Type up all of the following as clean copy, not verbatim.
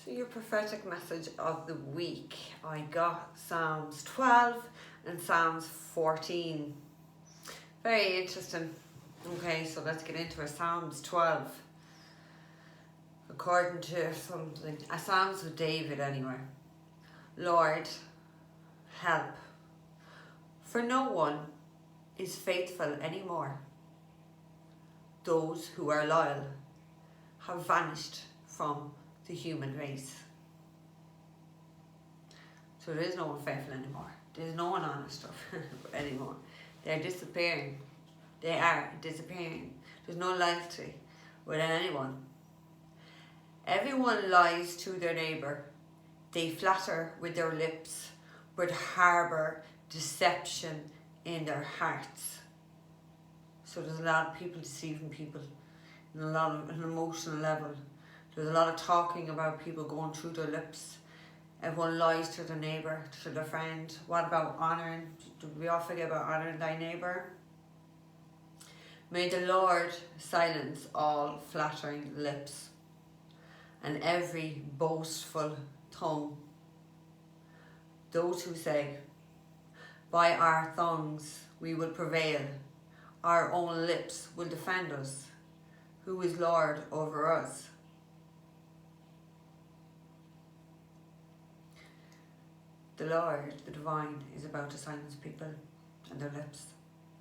So your prophetic message of the week, I got Psalms 12 and Psalms 14. Very interesting. Okay, so let's get into it. Psalms 12. According to something, a Psalms of David anyway. Lord, help. For no one is faithful anymore. Those who are loyal have vanished from the human race. So there is no one faithful anymore. There's no one honest anymore. They're disappearing. They are disappearing. There's no loyalty with anyone. Everyone lies to their neighbour. They flatter with their lips, but harbour deception in their hearts. So there's a lot of people deceiving people on an emotional level. There's a lot of talking about people going through their lips. Everyone lies to their neighbour, to their friend. What about honouring? Do we all forget about honouring thy neighbour? May the Lord silence all flattering lips and every boastful tongue. Those who say, by our tongues we will prevail, our own lips will defend us. Who is Lord over us? The Lord, the divine, is about to silence people and their lips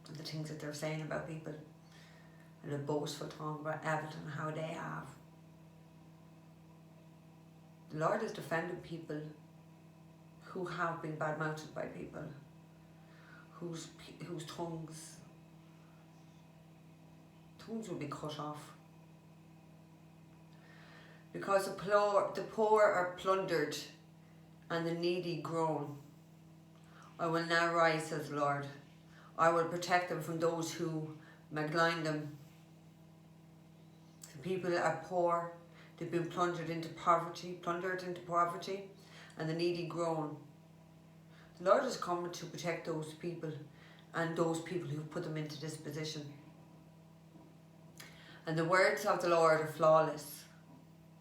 and the things that they're saying about people and a boastful tongue about everything how they have. The Lord is defending people who have been bad-mouthed by people, whose tongues will be cut off. Because the poor are plundered and the needy groan. I will now rise, says the Lord. I will protect them from those who malign them. The people are poor. They've been plundered into poverty, and the needy groan. The Lord is coming to protect those people and those people who put them into this position. And the words of the Lord are flawless,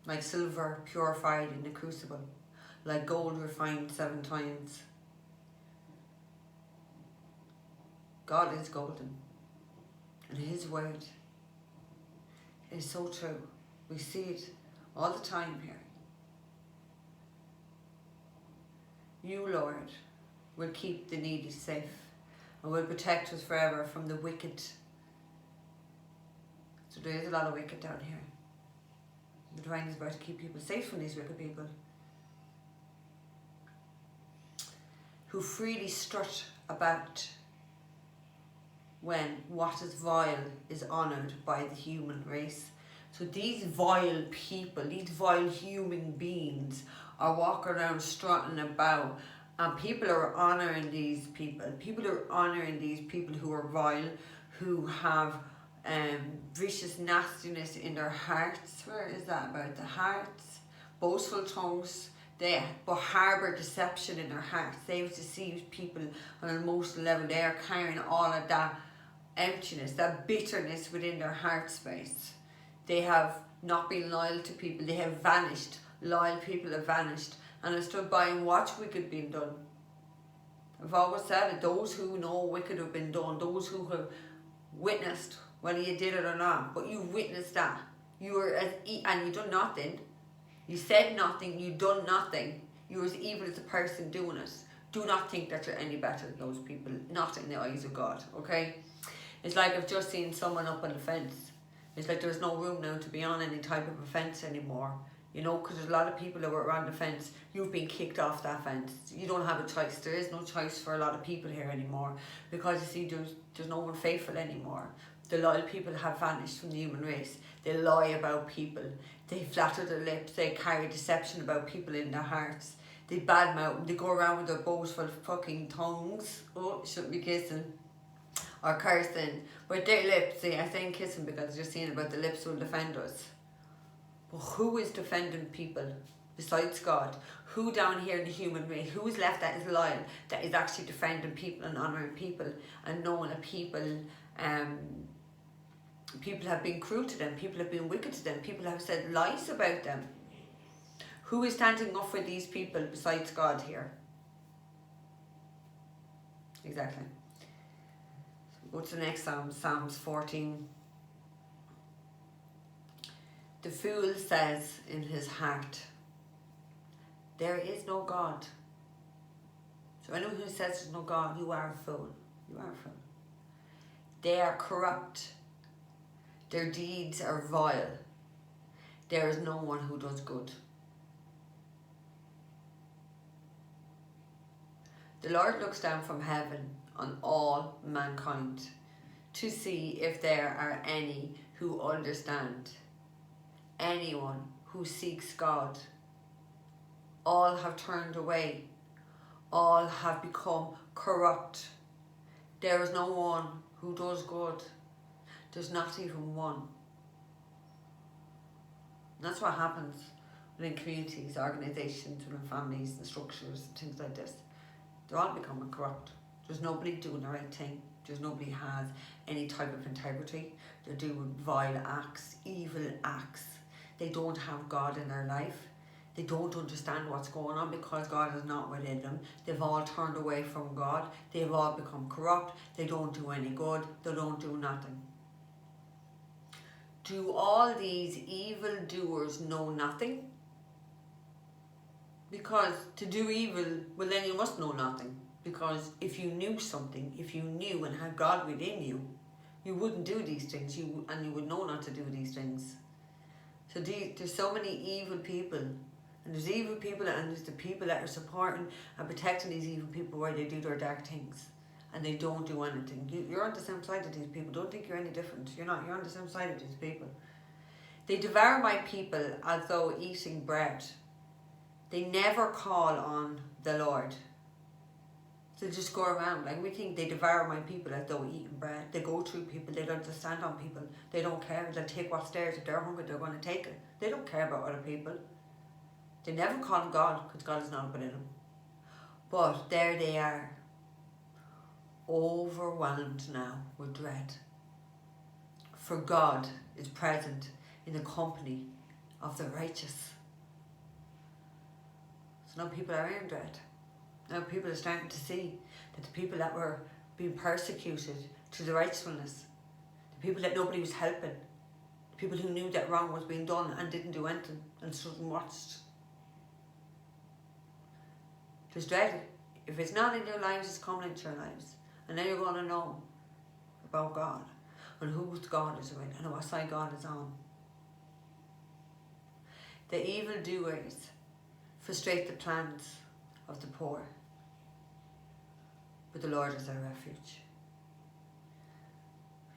like silver purified in the crucible, like gold refined 7 times. God is golden, and His word is so true. We see it all the time here. You, Lord, will keep the needy safe and will protect us forever from the wicked. So there is a lot of wicked down here. The divine is about to keep people safe from these wicked people who freely strut about when what is vile is honoured by the human race. So these vile people, these vile human beings are walking around strutting about, and people are honouring these people. People are honouring these people who are vile, who have vicious nastiness in their hearts. Where is that about? The hearts, boastful tongues, but harbour deception in their hearts. They've deceived people on an emotional level. They are carrying all of that emptiness, that bitterness within their heart space. They have not been loyal to people. They have vanished. Loyal people have vanished. And I stood by and watched wicked being done. I've always said it. Those who know wicked have been done. Those who have witnessed, whether you did it or not, but you witnessed that. You were and you done nothing. You said nothing. You done nothing. You're as evil as the person doing it. Do not think that you're any better than those people. Not in the eyes of God. Okay? It's like I've just seen someone up on the fence. It's like there's no room now to be on any type of a fence anymore. You know, because there's a lot of people that were around the fence. You've been kicked off that fence. You don't have a choice. There is no choice for a lot of people here anymore. Because you see, there's no one faithful anymore. The loyal people have vanished from the human race. They lie about people. They flatter their lips. They carry deception about people in their hearts. They badmouth them. They go around with their boastful fucking tongues. Oh, shouldn't be kissing. Or cursing. But their lips, see, I say kissing because you're seeing about the lips will defend us. But who is defending people besides God? Who down here in the human race, who is left that is loyal, that is actually defending people and honouring people and knowing that people have been cruel to them, people have been wicked to them, people have said lies about them. Who is standing up for these people besides God here? Exactly. Go to the next Psalm, Psalms 14. The fool says in his heart, there is no God. So anyone who says there's no God, you are a fool. You are a fool. They are corrupt. Their deeds are vile. There is no one who does good. The Lord looks down from heaven on all mankind to see if there are any who understand, anyone who seeks God. All have turned away. All have become corrupt. There is no one who does good. There's not even one. And that's what happens within communities, organisations, within families and structures and things like this. They're all becoming corrupt. There's nobody doing the right thing. There's nobody has any type of integrity. They're doing vile acts, evil acts. They don't have God in their life. They don't understand what's going on because God is not within them. They've all turned away from God. They've all become corrupt. They don't do any good. They don't do nothing. Do all these evil doers know nothing? Because to do evil, well then you must know nothing. Because if you knew something, if you knew and had God within you, you wouldn't do these things, and you would know not to do these things. So there's so many evil people, and there's evil people and there's the people that are supporting and protecting these evil people while they do their dark things. And they don't do anything. You're on the same side of these people. Don't think you're any different. You're not. You're on the same side of these people. They devour my people as though eating bread. They never call on the Lord. So they just go around. Like we think they devour my people as though eating bread. They go through people. They don't just stand on people. They don't care. They'll take what's theirs. If they're hungry, they're going to take it. They don't care about other people. They never call on God because God is not within them. But there they are, overwhelmed now with dread. For God is present in the company of the righteous. So now people are in dread. Now people are starting to see that the people that were being persecuted to the righteousness, the people that nobody was helping, the people who knew that wrong was being done and didn't do anything and stood and watched. There's dread. If it's not in your lives, it's coming into your lives. And then you're going to know about God and whose God is with and what side God is on. The evildoers frustrate the plans of the poor, but the Lord is their refuge.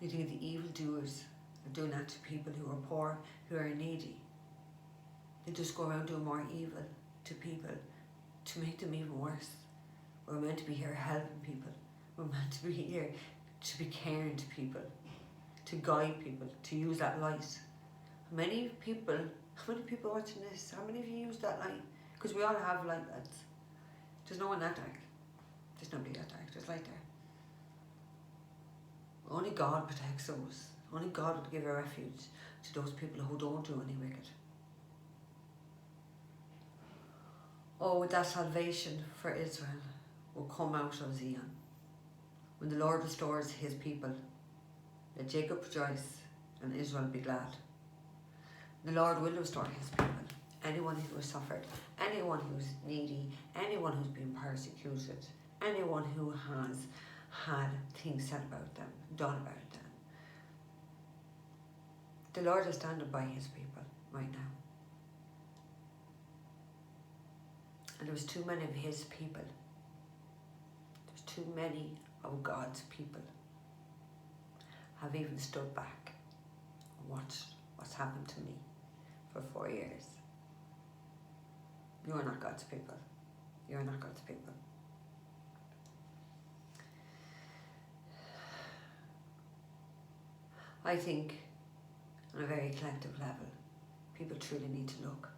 You think the evildoers are doing that to people who are poor, who are needy. They just go around doing more evil to people to make them even worse. We're meant to be here helping people. We're meant to be here to be caring to people, to guide people, to use that light. How many people watching this, how many of you use that light? Because we all have light, lads. There's no one that dark. There's nobody that dark. There's light there. Only God protects those. Only God would give a refuge to those people who don't do any wicked. Oh, with that salvation for Israel will come out of Zion. When the Lord restores his people, let Jacob rejoice and Israel be glad. The Lord will restore his people. Anyone who has suffered, anyone who's needy, anyone who's been persecuted, anyone who has had things said about them, done about them. The Lord is standing by his people right now. And there's too many of his people. There's too many of God's people have even stood back and watched what's happened to me for 4 years. You're not God's people. You're not God's people. I think on a very collective level, people truly need to look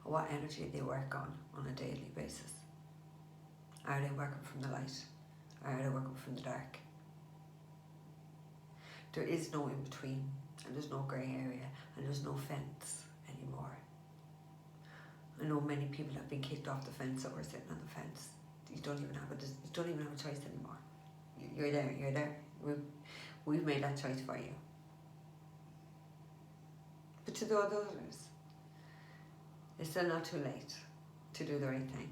at what energy they work on a daily basis. Are they working from the light? Or are they working from the dark? There is no in between, and there's no grey area, and there's no fence anymore. And many people have been kicked off the fence or are sitting on the fence. You don't even have a choice anymore. You're there. We've made that choice for you. But to the others, it's still not too late to do the right thing.